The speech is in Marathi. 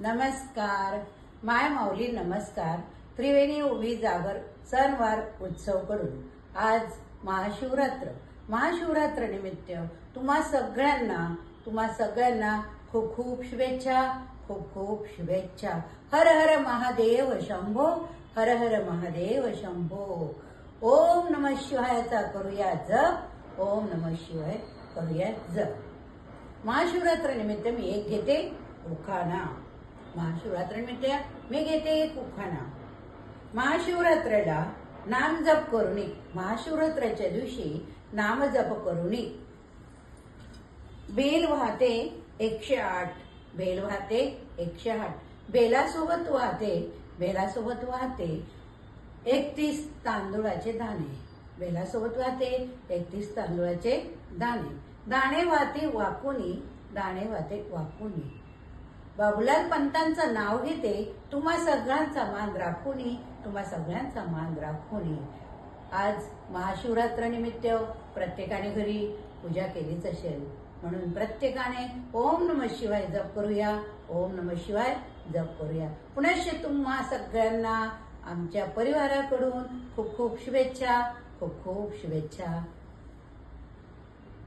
नमस्कार. माय माऊली नमस्कार. त्रिवेणी उभी जागर सणवार उत्सव कडून आज महाशिवरात्र निमित्त तुम्हा सगळ्यांना खूप खूप शुभेच्छा. हर हर महादेव शंभो, हर हर महादेव शंभो. ओम नमः शिवायचा करूया जप, ओम नमः शिवाय करूया जप. महाशिवरात्र निमित्त मी एक घेते उखाणा. महाशिवरात्रेला नाम जप करूनी, महाशिवरात्राच्या दिवशी नाम जप करूनी बेल वाहते 108, बेल वाहते 108, बेलासोबत वाहते 31 तांदूळाचे दाणे, बेलासोबत वाहते 31 तांदूळाचे दाणे. दाणे वाहते वाकुनी. बाबूलाल पंतांचं नाव घेते, तुम्हा सगळ्यांचा मान राखुनी. आज महाशिवरात्र निमित्त प्रत्येकाने घरी पूजा केलीच असेल, म्हणून प्रत्येकाने ओम नमः शिवाय जप करूया, ओम नमः शिवाय जप करूया. पुनश्च तुम्हा सगळ्यांना आमच्या परिवाराकडून खूप खूप शुभेच्छा.